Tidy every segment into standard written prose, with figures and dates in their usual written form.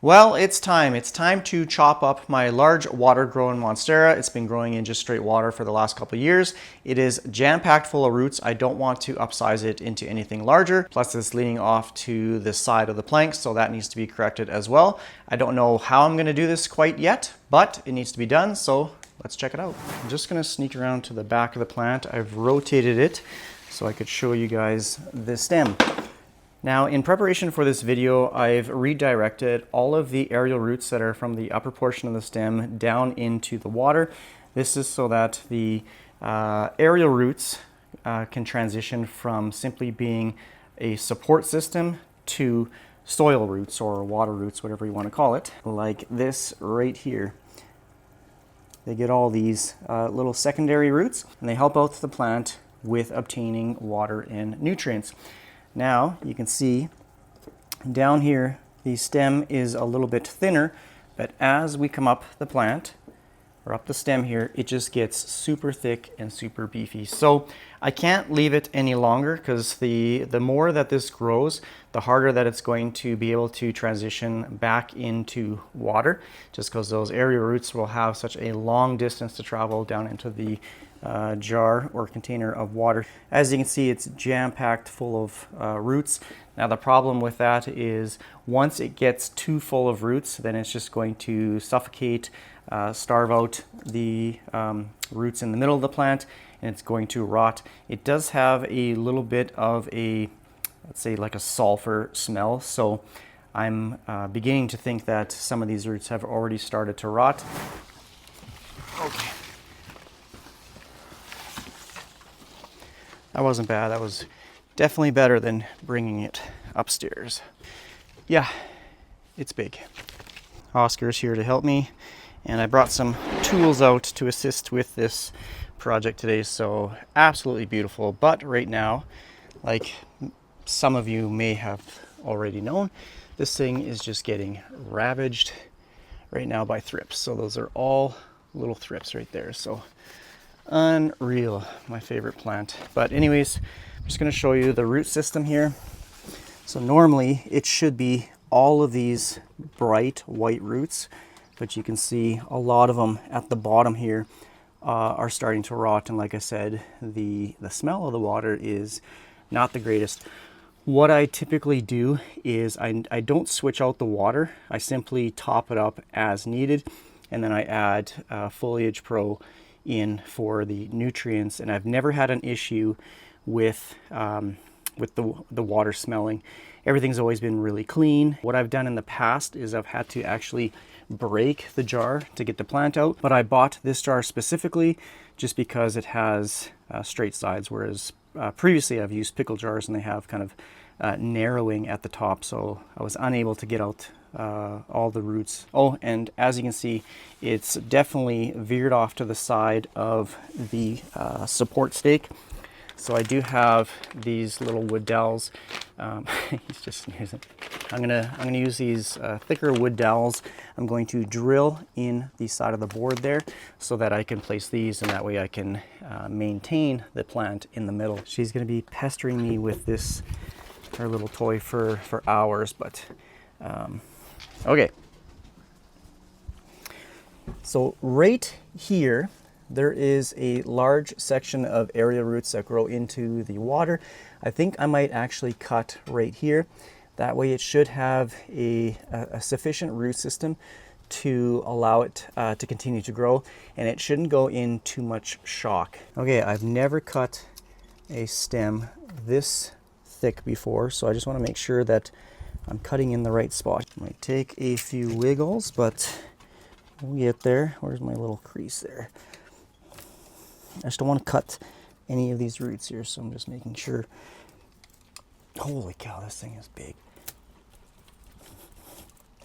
Well, it's time. It's time to chop up my large water-grown monstera. It's been growing in just straight water for the last couple of years. It is jam-packed full of roots. I don't want to upsize it into anything larger. Plus, it's leaning off to the side of the plank, so that needs to be corrected as well. I don't know how I'm going to do this quite yet, but it needs to be done, so let's check it out. I'm just going to sneak around to the back of the plant. I've rotated it so I could show you guys the stem. Now, in preparation for this video, I've redirected all of the aerial roots that are from the upper portion of the stem down into the water. This is so that the aerial roots can transition from simply being a support system to soil roots or water roots, whatever you want to call it, like this right here. They get all these little secondary roots, and they help out the plant with obtaining water and nutrients. Now you can see down here the stem is a little bit thinner, but as we come up the plant or up the stem here, it just gets super thick and super beefy. So I can't leave it any longer because the more that this grows, the harder that it's going to be able to transition back into water, just because those aerial roots will have such a long distance to travel down into the jar or container of water. As you can see, it's jam-packed full of roots. Now the problem with that is once it gets too full of roots, then it's just going to suffocate, starve out the roots in the middle of the plant, and it's going to rot. It does have a little bit of a, let's say, like a sulfur smell, so I'm beginning to think that some of these roots have already started to rot. Okay. That wasn't bad. That was definitely better than bringing it upstairs. Yeah, it's big. Oscar's here to help me, and I brought some tools out to assist with this project today, so absolutely beautiful. But right now, like some of you may have already known, this thing is just getting ravaged right now by thrips. So those are all little thrips right there. So unreal, my favorite plant. But anyways, I'm just going to show you the root system here. So normally it should be all of these bright white roots, but you can see a lot of them at the bottom here are starting to rot. And like I said, the smell of the water is not the greatest. What I typically do is I don't switch out the water. I simply top it up as needed, and then I add Foliage Pro in for the nutrients, and I've never had an issue with the water smelling. Everything's always been really clean. What I've done in the past is I've had to actually break the jar to get the plant out, but I bought this jar specifically just because it has straight sides, whereas previously I've used pickle jars and they have kind of narrowing at the top, so I was unable to get out all the roots. Oh, and as you can see, it's definitely veered off to the side of the support stake. So I do have these little wood dowels. He's just sneezing. I'm gonna use these thicker wood dowels. I'm going to drill in the side of the board there so that I can place these, and that way I can maintain the plant in the middle. She's gonna be pestering me with this, her little toy for hours, but okay. So right here, there is a large section of aerial roots that grow into the water. I think I might actually cut right here. That way it should have a sufficient root system to allow it to continue to grow, and it shouldn't go in too much shock. Okay, I've never cut a stem this thick before, so I just want to make sure that I'm cutting in the right spot. Might take a few wiggles, but we'll get there. Where's my little crease there? I just don't want to cut any of these roots here, so I'm just making sure. Holy cow, this thing is big.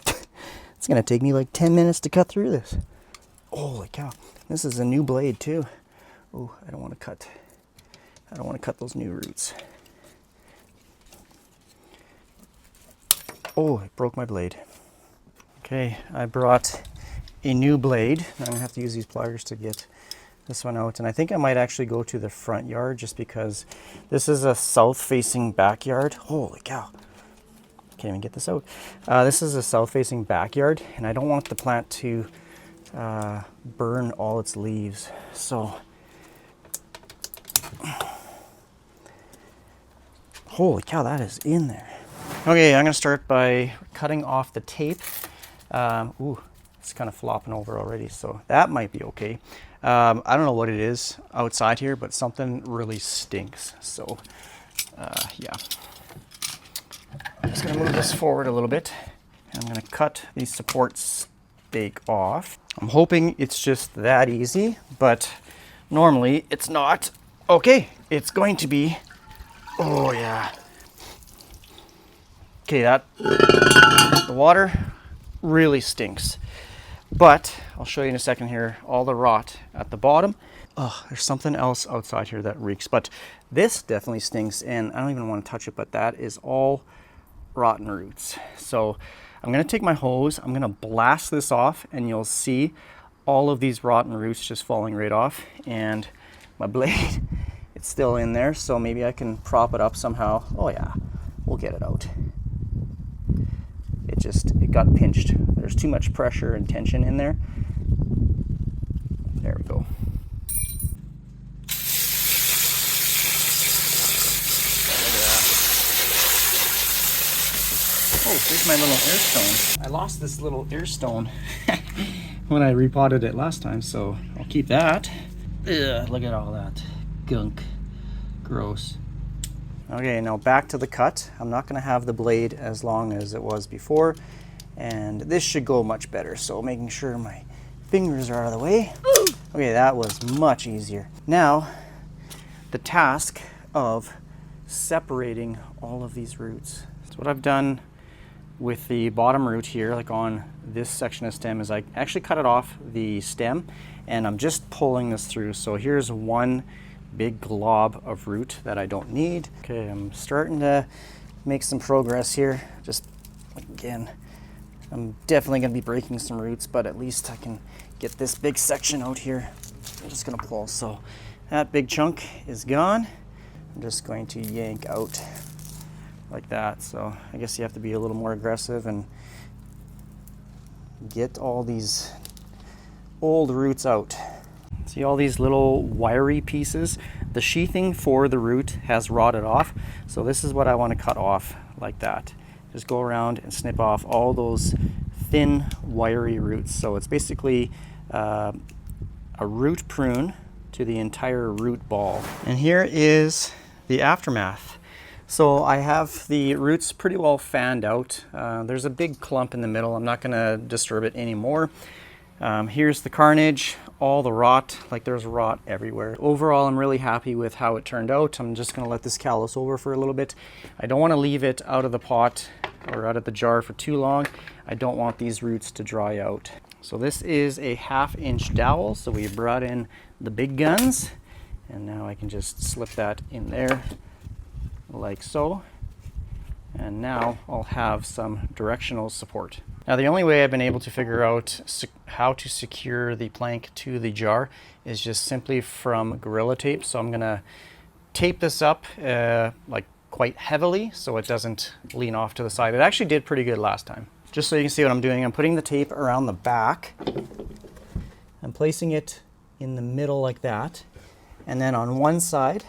It's gonna take me like 10 minutes to cut through this. Holy cow. This is a new blade too. Oh, I don't want to cut those new roots. Oh, I broke my blade. Okay, I brought a new blade. I'm gonna have to use these pliers to get this one out, and I think I might actually go to the front yard just because this is a south facing backyard. Holy cow. can't even get this out. This is a south-facing backyard, and I don't want the plant to burn all its leaves. So, holy cow, that is in there. Okay, I'm gonna start by cutting off the tape. Ooh, it's kind of flopping over already, so that might be okay. I don't know what it is outside here, but something really stinks. So, yeah. I'm just gonna move this forward a little bit. And I'm gonna cut these support stake off. I'm hoping it's just that easy, but normally it's not. Okay, it's going to be. Oh yeah. Okay, the water really stinks. But I'll show you in a second here, all the rot at the bottom. Oh, there's something else outside here that reeks, but this definitely stinks, and I don't even want to touch it, but that is all rotten roots. So I'm gonna take my hose, I'm gonna blast this off, and you'll see all of these rotten roots just falling right off, and my blade, it's still in there, so maybe I can prop it up somehow. Oh yeah, we'll get it out. It got pinched. There's too much pressure and tension in there. There we go. Oh, here's my little air stone. I lost this little air stone when I repotted it last time, so I'll keep that. Ugh, look at all that gunk. Gross. Okay, now back to the cut. I'm not going to have the blade as long as it was before, and this should go much better. So making sure my fingers are out of the way. Okay, that was much easier. Now, the task of separating all of these roots. So what I've done with the bottom root here, like on this section of stem, is I actually cut it off the stem, and I'm just pulling this through. So here's one big glob of root that I don't need. Okay, I'm starting to make some progress here. Just again, I'm definitely gonna be breaking some roots, but at least I can get this big section out here. I'm just gonna pull. So that big chunk is gone. I'm just going to yank out like that. So I guess you have to be a little more aggressive and get all these old roots out. See all these little wiry pieces? The sheathing for the root has rotted off. So this is what I want to cut off like that. Just go around and snip off all those thin, wiry roots. So it's basically a root prune to the entire root ball. And here is the aftermath. So I have the roots pretty well fanned out. There's a big clump in the middle. I'm not going to disturb it anymore. Here's the carnage, all the rot, like there's rot everywhere. Overall, I'm really happy with how it turned out. I'm just gonna let this callus over for a little bit. I don't wanna leave it out of the pot or out of the jar for too long. I don't want these roots to dry out. So this is a 1/2 inch dowel. So we brought in the big guns, and now I can just slip that in there like so. And now I'll have some directional support. Now the only way I've been able to figure out how to secure the plank to the jar is just simply from Gorilla Tape. So I'm gonna tape this up like quite heavily so it doesn't lean off to the side. It actually did pretty good last time. Just so you can see what I'm doing, I'm putting the tape around the back. I'm placing it in the middle like that. And then on one side,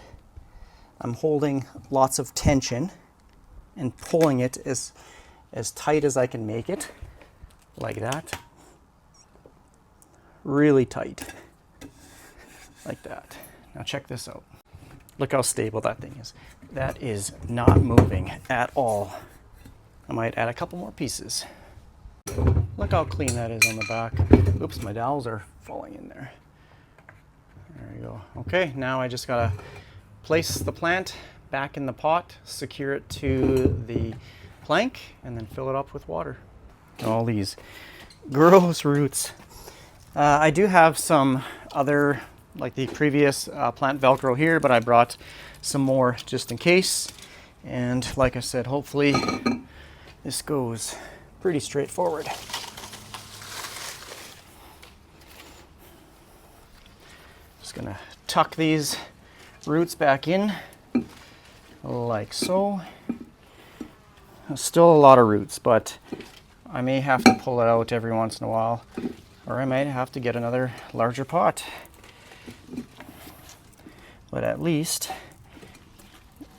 I'm holding lots of tension and pulling it as tight as I can make it, like that. Really tight, like that. Now check this out. Look how stable that thing is. That is not moving at all. I might add a couple more pieces. Look how clean that is on the back. Oops, my dowels are falling in there. There we go. Okay, now I just gotta place the plant back in the pot, secure it to the plank, and then fill it up with water. All these gross roots. I do have some other, like the previous plant Velcro here, but I brought some more just in case. And like I said, hopefully this goes pretty straightforward. Just gonna tuck these roots back in like so. Still a lot of roots, but I may have to pull it out every once in a while, or I might have to get another larger pot. But at least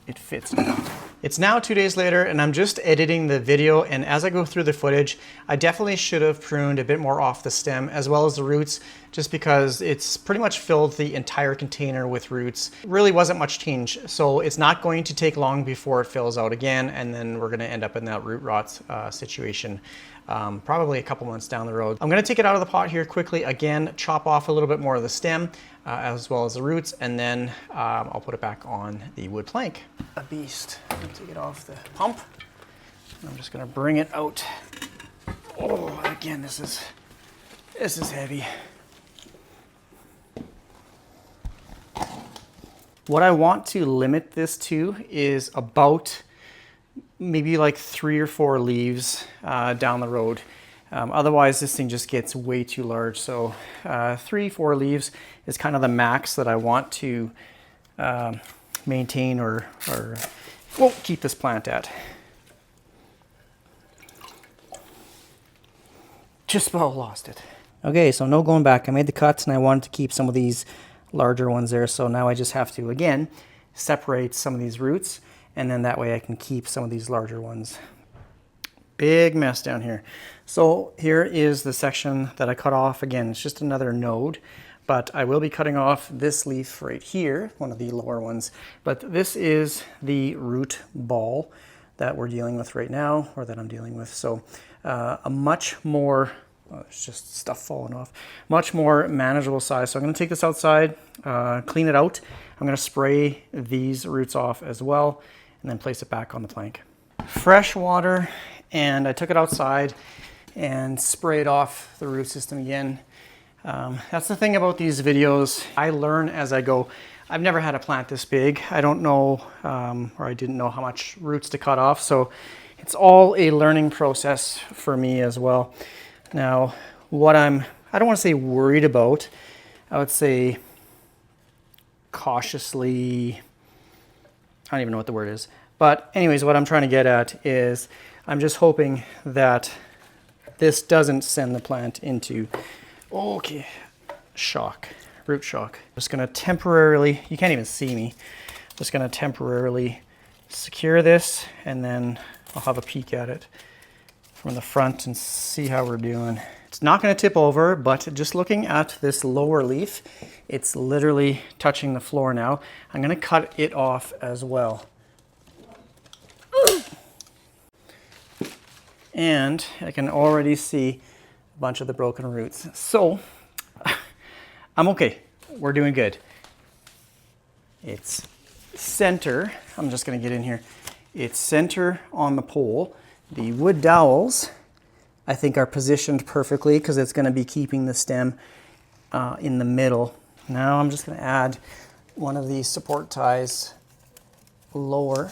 it fits now. It's now 2 days later and I'm just editing the video, and as I go through the footage, I definitely should have pruned a bit more off the stem as well as the roots, just because it's pretty much filled the entire container with roots. Really wasn't much change, so it's not going to take long before it fills out again, and then we're gonna end up in that root rot situation. Probably a couple months down the road. I'm going to take it out of the pot here quickly, again, chop off a little bit more of the stem as well as the roots, and then I'll put it back on the wood plank. A beast. I'm going to take it off the pump. I'm just going to bring it out. Oh, again, this is heavy. What I want to limit this to is about maybe like 3 or 4 leaves down the road. Otherwise this thing just gets way too large. So 3-4 leaves is kind of the max that I want to maintain or keep this plant at. Just about lost it. Okay, so no going back. I made the cuts and I wanted to keep some of these larger ones there. So now I just have to, again, separate some of these roots, and then that way I can keep some of these larger ones. Big mess down here. So here is the section that I cut off. Again, it's just another node, but I will be cutting off this leaf right here, one of the lower ones. But this is the root ball that we're dealing with right now, or that I'm dealing with. So a much more, it's just stuff falling off, much more manageable size. So I'm gonna take this outside, clean it out. I'm gonna spray these roots off as well, and then place it back on the plank. Fresh water, and I took it outside and sprayed off the root system again. That's the thing about these videos. I learn as I go. I've never had a plant this big. I don't know, or I didn't know how much roots to cut off. So it's all a learning process for me as well. Now, what I don't want to say worried about, I would say cautiously, I don't even know what the word is. But anyways, what I'm trying to get at is I'm just hoping that this doesn't send the plant into, shock, root shock. I'm just gonna temporarily, you can't even see me, just gonna temporarily secure this, and then I'll have a peek at it from the front and see how we're doing. It's not gonna tip over, but just looking at this lower leaf, it's literally touching the floor now. I'm gonna cut it off as well. And I can already see a bunch of the broken roots. So I'm okay, we're doing good. It's center, I'm just gonna get in here. It's center on the pole. The wood dowels, I think, are positioned perfectly because it's gonna be keeping the stem in the middle. Now I'm just gonna add one of these support ties lower,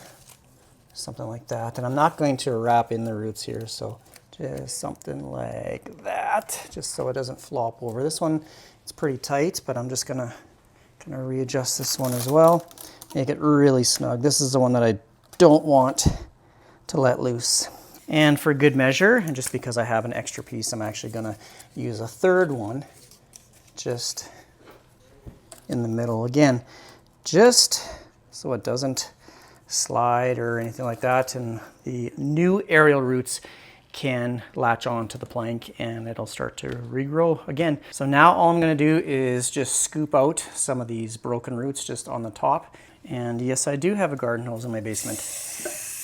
something like that. And I'm not going to wrap in the roots here, so just something like that, just so it doesn't flop over. This one, it's pretty tight, but I'm just gonna readjust this one as well, make it really snug. This is the one that I don't want to let loose. And for good measure, and just because I have an extra piece, I'm actually gonna use a third one just in the middle again, just so it doesn't slide or anything like that, and the new aerial roots can latch on to the plank and it'll start to regrow again. So now all I'm going to do is just scoop out some of these broken roots just on the top. And yes, I do have a garden hose in my basement.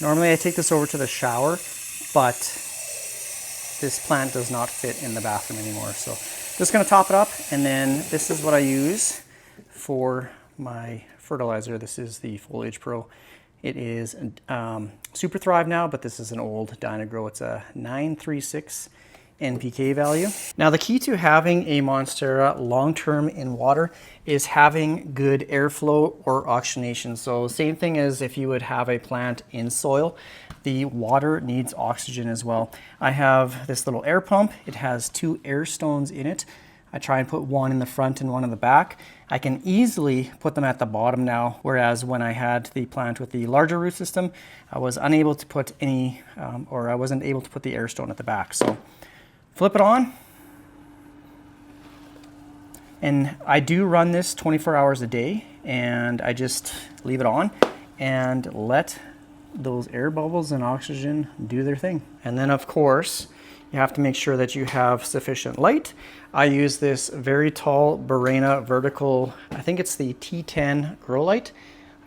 Normally I take this over to the shower, but this plant does not fit in the bathroom anymore. So just going to top it up, and then this is what I use for my fertilizer. This is the Foliage Pro. It is Super Thrive now, but this is an old Dynagrow. It's a 936 NPK value. Now the key to having a monstera long-term in water is having good airflow or oxygenation. So same thing as if you would have a plant in soil, the water needs oxygen as well. I have this little air pump. It has 2 air stones in it. I try and put one in the front and one in the back. I can easily put them at the bottom now, whereas when I had the plant with the larger root system, I was unable to put any, or I wasn't able to put the air stone at the back. So flip it on. And I do run this 24 hours a day, and I just leave it on and let those air bubbles and oxygen do their thing. And then of course, you have to make sure that you have sufficient light. I use this very tall Barena vertical, I think it's the T10 grow light.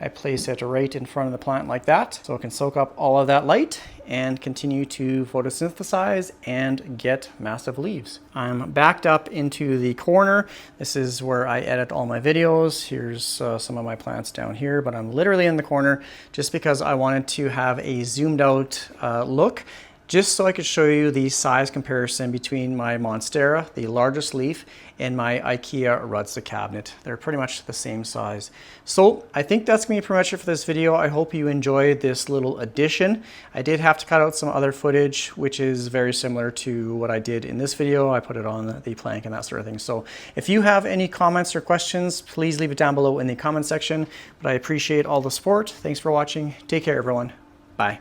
I place it right in front of the plant like that, so it can soak up all of that light and continue to photosynthesize and get massive leaves. I'm backed up into the corner. This is where I edit all my videos. Here's some of my plants down here, but I'm literally in the corner just because I wanted to have a zoomed out look, just so I could show you the size comparison between my monstera, the largest leaf, and my IKEA Rudsa cabinet. They're pretty much the same size. So I think that's gonna be pretty much it for this video. I hope you enjoyed this little addition. I did have to cut out some other footage, which is very similar to what I did in this video. I put it on the plank and that sort of thing. So if you have any comments or questions, please leave it down below in the comment section. But I appreciate all the support. Thanks for watching. Take care, everyone. Bye.